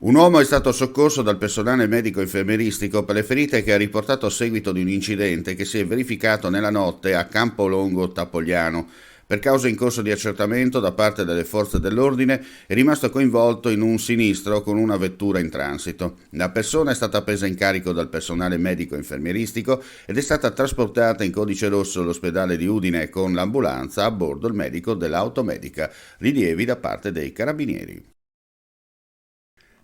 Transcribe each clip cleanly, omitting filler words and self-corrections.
Un uomo è stato soccorso dal personale medico-infermieristico per le ferite che ha riportato a seguito di un incidente che si è verificato nella notte a Campolongo Tapogliano. Per causa in corso di accertamento da parte delle forze dell'ordine è rimasto coinvolto in un sinistro con una vettura in transito. La persona è stata presa in carico dal personale medico-infermieristico ed è stata trasportata in codice rosso all'ospedale di Udine con l'ambulanza a bordo il medico dell'automedica. Rilievi da parte dei carabinieri.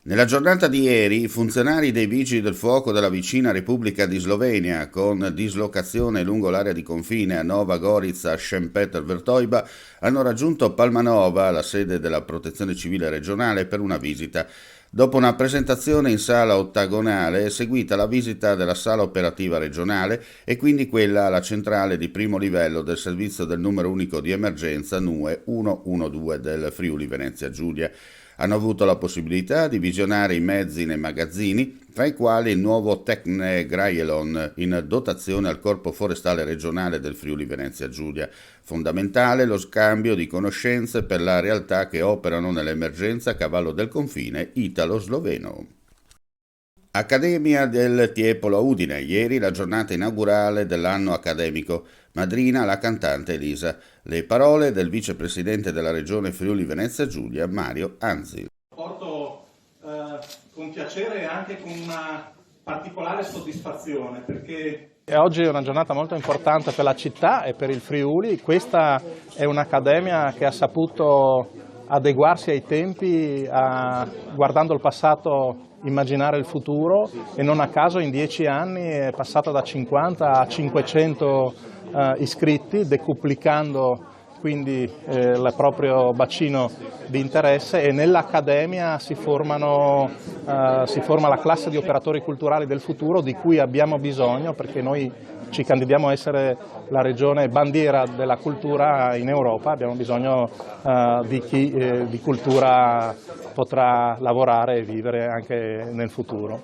Nella giornata di ieri, i funzionari dei Vigili del Fuoco della vicina Repubblica di Slovenia, con dislocazione lungo l'area di confine a Nova Gorica Šempeter-Vertojba, hanno raggiunto Palmanova, la sede della Protezione Civile regionale, per una visita. Dopo una presentazione in sala ottagonale è seguita la visita della sala operativa regionale e quindi quella alla centrale di primo livello del servizio del numero unico di emergenza NUE 112 del Friuli Venezia Giulia. Hanno avuto la possibilità di visionare i mezzi nei magazzini, tra i quali il nuovo Tecne Grailon in dotazione al Corpo Forestale Regionale del Friuli Venezia Giulia. Fondamentale lo scambio di conoscenze per la realtà che operano nell'emergenza a cavallo del confine italo-sloveno. Accademia del Tiepolo a Udine, ieri la giornata inaugurale dell'anno accademico. Madrina la cantante Elisa. Le parole del vicepresidente della regione Friuli Venezia Giulia, Mario Anzi. Porto con piacere e anche con una particolare soddisfazione perché oggi è una giornata molto importante per la città e per il Friuli. Questa è un'accademia che ha saputo adeguarsi ai tempi, guardando il passato immaginare il futuro, e non a caso in 10 anni è passata da 50 a 500 iscritti, decuplicando quindi il proprio bacino di interesse, e nell'Accademia si forma la classe di operatori culturali del futuro di cui abbiamo bisogno, perché noi ci candidiamo a essere la regione bandiera della cultura in Europa. Abbiamo bisogno di chi di cultura potrà lavorare e vivere anche nel futuro.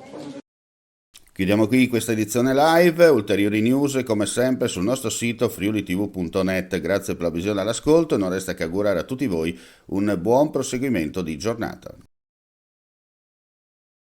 Chiudiamo qui questa edizione live, ulteriori news come sempre sul nostro sito friulitv.net. Grazie per la visione e l'ascolto e non resta che augurare a tutti voi un buon proseguimento di giornata.